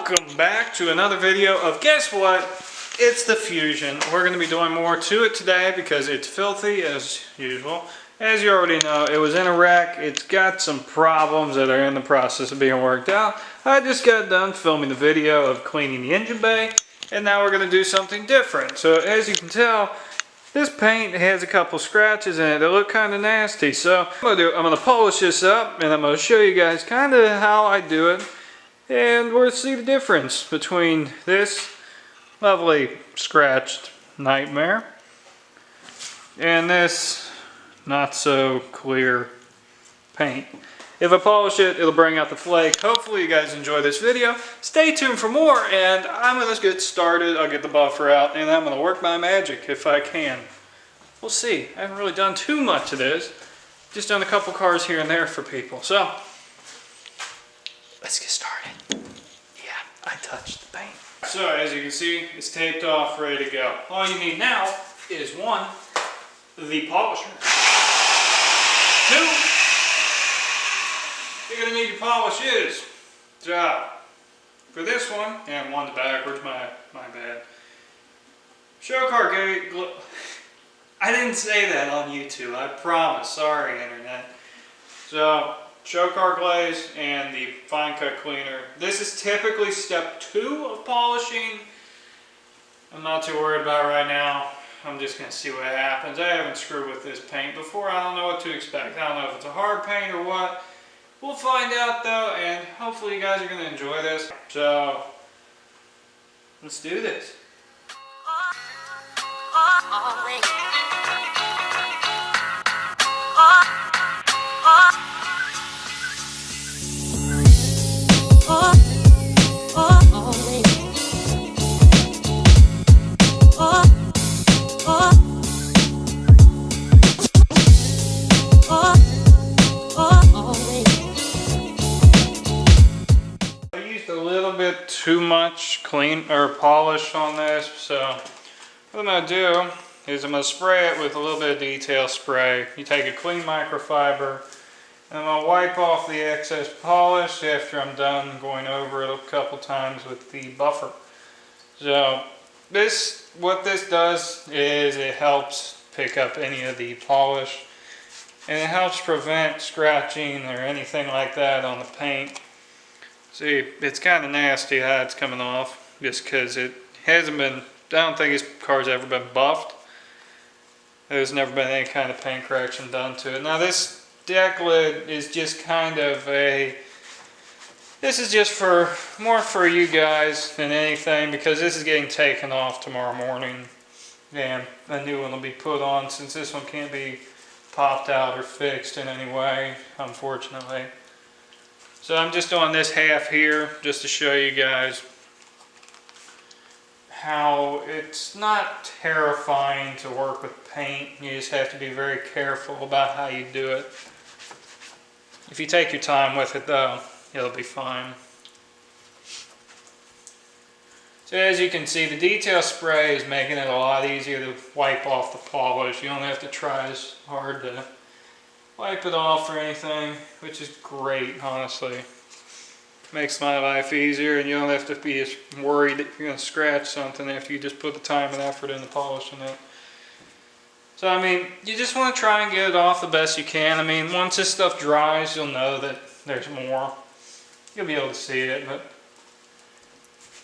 Welcome back to another video of, guess what? It's the Fusion. We're going to be doing more to it today because it's filthy as usual. As you already know, it was in a wreck. It's got some problems that are in the process of being worked out. I just got done filming the video of cleaning the engine bay, and now we're going to do something different. So as you can tell, this paint has a couple scratches in it that look kind of nasty. So I'm going to polish this up, and I'm going to show you guys kind of how I do it. And we'll see the difference between this lovely scratched nightmare and this not so clear paint. If I polish it, it'll bring out the flake. Hopefully you guys enjoy this video. Stay tuned for more, and I'm going to get started. I'll get the buffer out, and I'm going to work my magic if I can. We'll see. I haven't really done too much of this. Just done a couple cars here and there for people. So let's get started. Yeah, I touched the paint. So as you can see, it's taped off, ready to go. All you need now is one, the polisher. Two, you're gonna need your polishes. So for this one, and one backwards, my bad. Show car gate. I didn't say that on YouTube, I promise. Sorry, internet. So show car glaze and the fine cut cleaner. This is typically step 2 of polishing. I'm not too worried about it right now. I'm just going to see what happens. I haven't screwed with this paint before. I don't know what to expect. I don't know if it's a hard paint or what. We'll find out though, and hopefully you guys are going to enjoy this. So let's do this. Too much clean or polish on this, so what I'm going to do is I'm going to spray it with a little bit of detail spray. You take a clean microfiber and I'm going to wipe off the excess polish after I'm done going over it a couple times with the buffer. So what this does is it helps pick up any of the polish, and it helps prevent scratching or anything like that on the paint. See, it's kind of nasty how it's coming off, just because it hasn't been, I don't think this car's ever been buffed. There's never been any kind of paint correction done to it. Now this deck lid is just kind of this is just more for you guys than anything, because this is getting taken off tomorrow morning and a new one will be put on, since this one can't be popped out or fixed in any way, unfortunately. So I'm just doing this half here just to show you guys how it's not terrifying to work with paint. You just have to be very careful about how you do it. If you take your time with it though, it'll be fine. So as you can see, the detail spray is making it a lot easier to wipe off the polish. You don't have to try as hard to wipe it off or anything, which is great, honestly. Makes my life easier, and you don't have to be as worried that you're going to scratch something after you just put the time and effort into polishing it. So I mean, you just want to try and get it off the best you can. I mean, once this stuff dries, you'll know that there's more. You'll be able to see it, but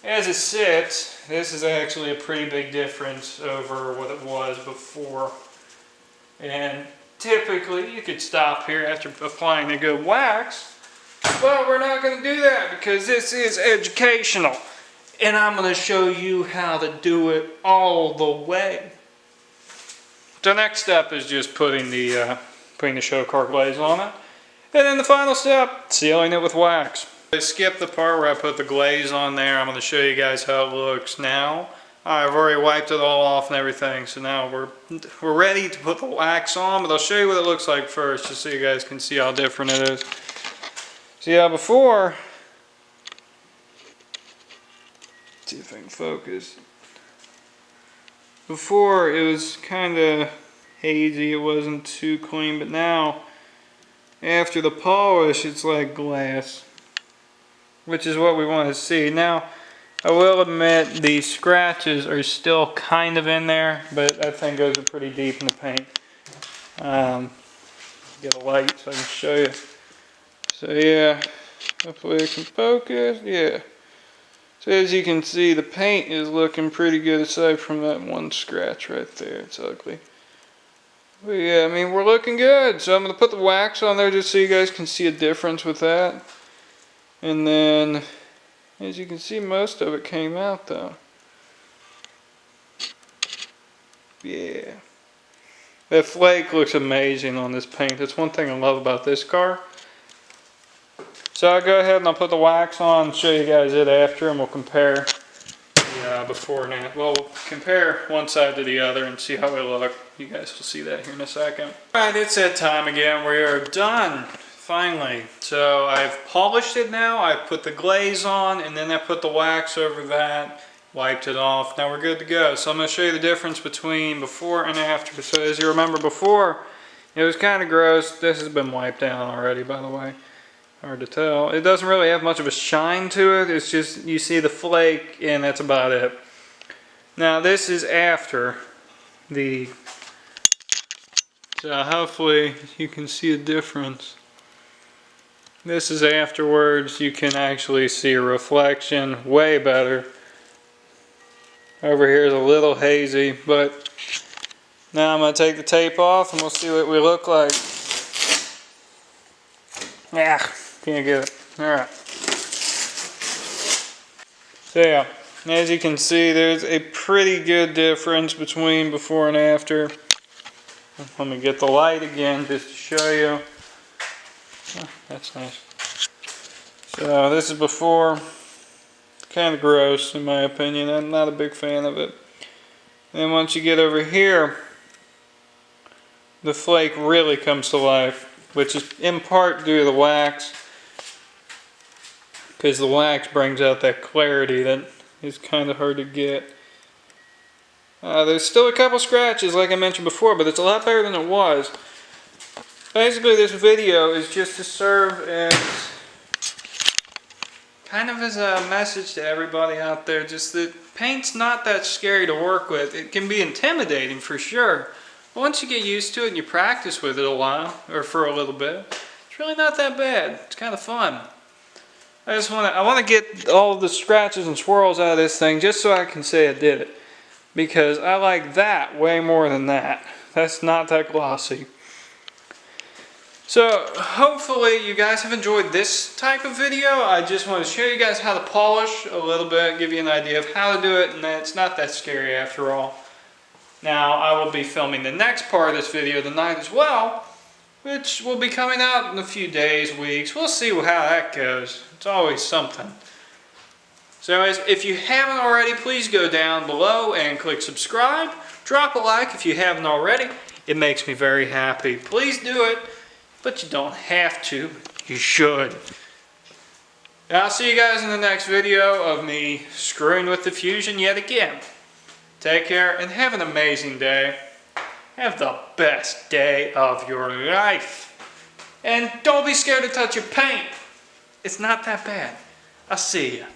as it sits, this is actually a pretty big difference over what it was before. And typically, you could stop here after applying the good wax, but we're not going to do that because this is educational. And I'm going to show you how to do it all the way. The next step is just putting the show car glaze on it. And then the final step, sealing it with wax. I skipped the part where I put the glaze on there. I'm going to show you guys how it looks now. I've already wiped it all off and everything, so now we're ready to put the wax on, but I'll show you what it looks like first, just so you guys can see how different it is. So yeah, before, let's see if I can focus. Before it was kind of hazy, it wasn't too clean, but now after the polish it's like glass. which is what we want to see. Now, I will admit the scratches are still kind of in there, but that thing goes pretty deep in the paint. Get a light so I can show you. So yeah, hopefully it can focus. Yeah. So as you can see, the paint is looking pretty good aside from that one scratch right there. It's ugly. But yeah, I mean, we're looking good. So I'm going to put the wax on there just so you guys can see a difference with that. And then, as you can see, most of it came out though. Yeah. That flake looks amazing on this paint. That's one thing I love about this car. So I'll go ahead and I'll put the wax on and show you guys it after, and we'll compare the before and after. Well, we'll compare one side to the other and see how they look. You guys will see that here in a second. Alright, it's that time again. We are done, finally. So I've polished it now. I put the glaze on, and then I put the wax over that. Wiped it off. Now we're good to go. So I'm going to show you the difference between before and after. So as you remember before, it was kind of gross. This has been wiped down already, by the way. Hard to tell. It doesn't really have much of a shine to it. It's just, you see the flake and that's about it. Now this is after the... So hopefully you can see a difference. This is afterwards. You can actually see a reflection way better. Over here is a little hazy, but now I'm going to take the tape off and we'll see what we look like. Yeah, can't get it. Alright. So yeah, as you can see, there's a pretty good difference between before and after. Let me get the light again just to show you. Oh, that's nice. So this is before. Kind of gross in my opinion. I'm not a big fan of it. And then once you get over here, the flake really comes to life, which is in part due to the wax, because the wax brings out that clarity that is kind of hard to get. There's still a couple scratches like I mentioned before, but it's a lot better than it was. Basically this video is just to serve as kind of as a message to everybody out there, just that paint's not that scary to work with. It can be intimidating for sure. But once you get used to it and you practice with it a while, or for a little bit, it's really not that bad. It's kind of fun. I want to get all of the scratches and swirls out of this thing just so I can say I did it. Because I like that way more than that. That's not that glossy. So hopefully you guys have enjoyed this type of video. I just want to show you guys how to polish a little bit, give you an idea of how to do it, and it's not that scary after all. Now I will be filming the next part of this video tonight as well, which will be coming out in a few days, weeks. We'll see how that goes. It's always something. So anyways, if you haven't already, please go down below and click subscribe. Drop a like if you haven't already. It makes me very happy. Please do it. But you don't have to. You should. And I'll see you guys in the next video of me screwing with the Fusion yet again. Take care and have an amazing day. Have the best day of your life. And don't be scared to touch your paint. It's not that bad. I'll see you.